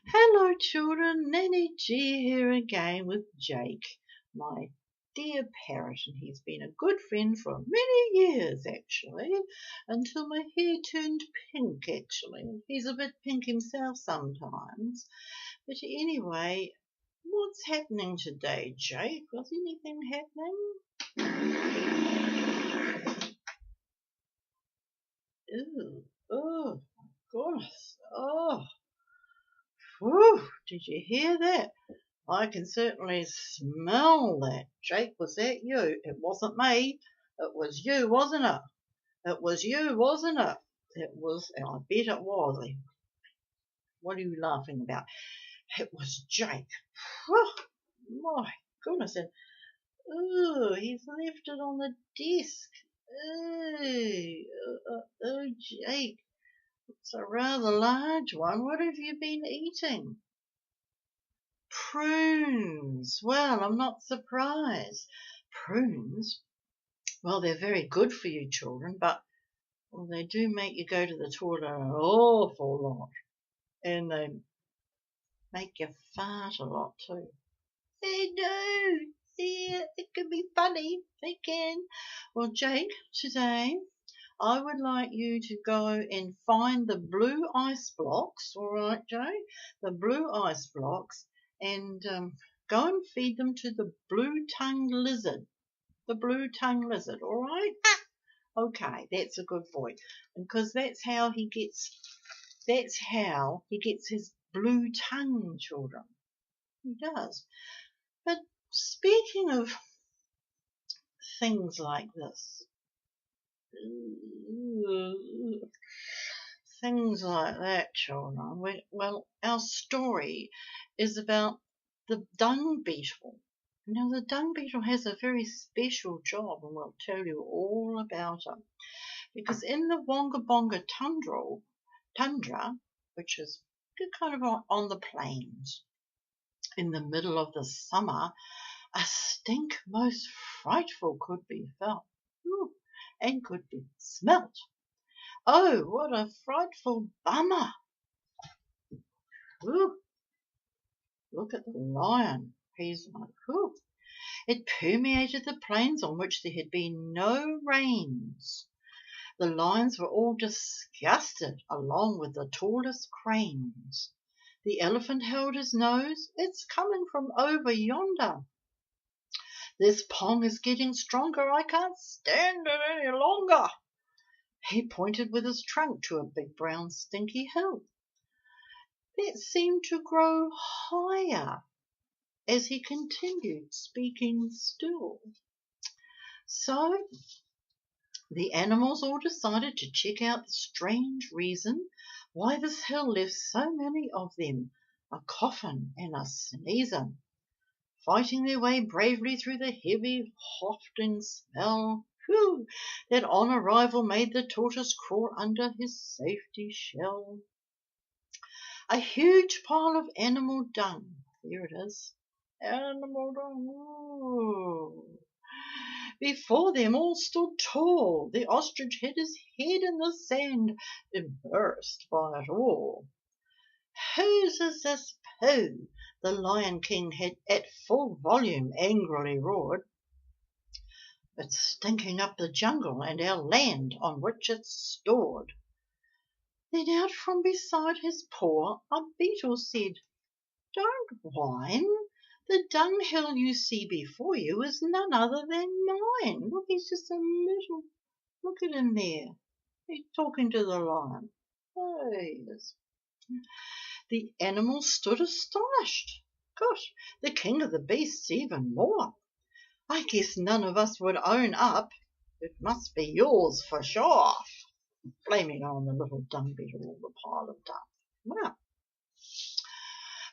Hello children, NannyG here again with Jake, my dear parrot, and he's been a good friend for many years actually, until my hair turned pink actually. He's a bit pink himself sometimes, but anyway, what's happening today, Jake? Was anything happening? Ooh, oh my goodness, oh. Whew, did you hear that? I can certainly smell that. Jake, was that you? It wasn't me. It was you, wasn't it? It was you, wasn't it? It was, I bet it was. What are you laughing about? It was Jake. Whew, my goodness. And, ooh, he's left it on the desk. Oh, Jake. It's a rather large one. What have you been eating? Prunes. Well, I'm not surprised. Prunes, well, they're very good for you children, but well, they do make you go to the toilet an awful lot. And they make you fart a lot too. They do. Yeah, it can be funny. They can. Well, Jake, today I would like you to go and find the blue ice blocks, all right, Jake? The blue ice blocks, and go and feed them to the blue-tongued lizard. The blue-tongued lizard, all right? Okay, that's a good boy, because that's how he gets his blue tongue, children. He does. But speaking of things like this, things like that, children. Well, our story is about the dung beetle. Now, the dung beetle has a very special job, and we'll tell you all about it. Because in the Wonga tundra, which is kind of on the plains, in the middle of the summer, a stink most frightful could be felt, and could be smelt. Oh, what a frightful bummer! Ooh, look at the lion. He's like, ooh. It permeated the plains on which there had been no rains. The lions were all disgusted, along with the tallest cranes. The elephant held his nose. It's coming from over yonder. This pong is getting stronger. I can't stand it any longer. He pointed with his trunk to a big brown stinky hill that seemed to grow higher as he continued speaking still. So the animals all decided to check out the strange reason why this hill left so many of them a coughing and a sneezing, fighting their way bravely through the heavy, wafting smell that on arrival made the tortoise crawl under his safety shell. A huge pile of animal dung. Here it is. Animal dung. Ooh. Before them all stood tall. The ostrich hid his head in the sand, embarrassed by it all. Whose is this poo? The Lion King had at full volume angrily roared. It's stinking up the jungle and our land on which it's stored. Then out from beside his paw a beetle said, Don't whine. The dunghill you see before you is none other than mine. Look, he's just a little, look at him there. He's talking to the lion. Oh, yes. The animals stood astonished. Gosh, the king of the beasts even more. I guess none of us would own up. It must be yours for sure. Blaming on the little dung beetle or the pile of dung. Wow.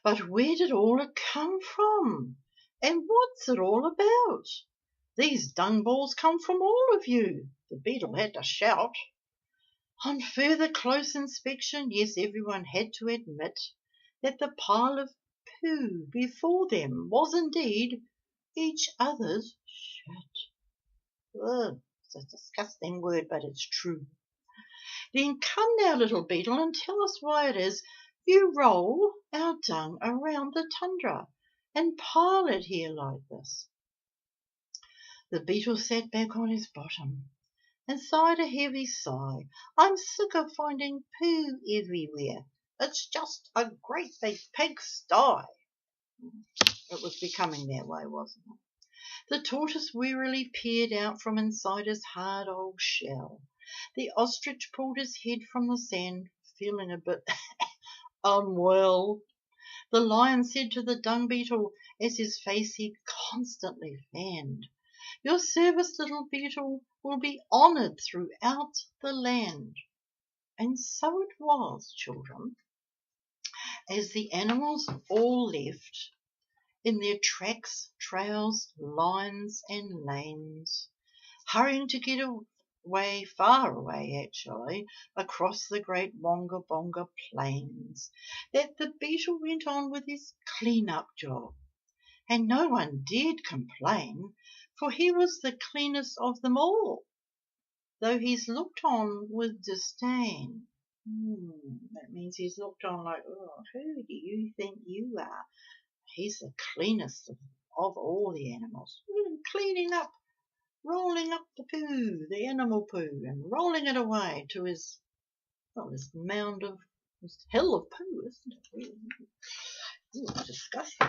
But where did all it come from? And what's it all about? These dung balls come from all of you, the beetle had to shout. On further close inspection, yes, everyone had to admit that the pile of poo before them was indeed each other's shit. Ugh, it's a disgusting word, but it's true. Then come now, little beetle, and tell us why it is you roll our dung around the tundra and pile it here like this." The beetle sat back on his bottom and sighed a heavy sigh. "I'm sick of finding poo everywhere. It's just a great big pigsty." It was becoming that way, wasn't it? The tortoise wearily peered out from inside his hard old shell. The ostrich pulled his head from the sand, feeling a bit unwell. The lion said to the dung beetle, as his face he constantly fanned, "Your service, little beetle, will be honoured throughout the land." And so it was, children, as the animals all left in their tracks, trails, lines, and lanes, hurrying to get away, far away actually, across the great Wonga Bonga plains, that the beetle went on with his clean-up job. And no one dared complain, for he was the cleanest of them all, though he's looked on with disdain. That means he's looked on like, "Oh, who do you think you are? He's the cleanest of all the animals." Cleaning up, rolling up the poo, the animal poo, and rolling it away to his mound of, his hill of poo, isn't it? Really? Ooh, it's disgusting,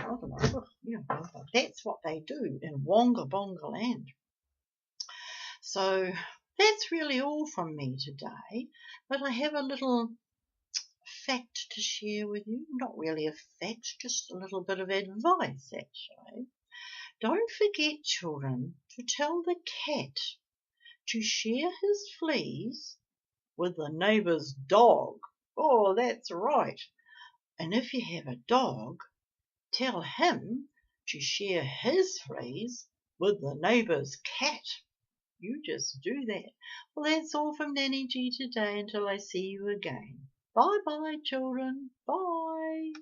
that's what they do in Wonga Bonga land. So that's really all from me today, but I have a little fact to share with you. Not really a fact, just a little bit of advice actually. Don't forget, children, to tell the cat to share his fleas with the neighbour's dog. Oh, that's right. And if you have a dog, tell him to share his fleas with the neighbour's cat. You just do that. Well, that's all from NannyG today until I see you again. Bye-bye, children. Bye.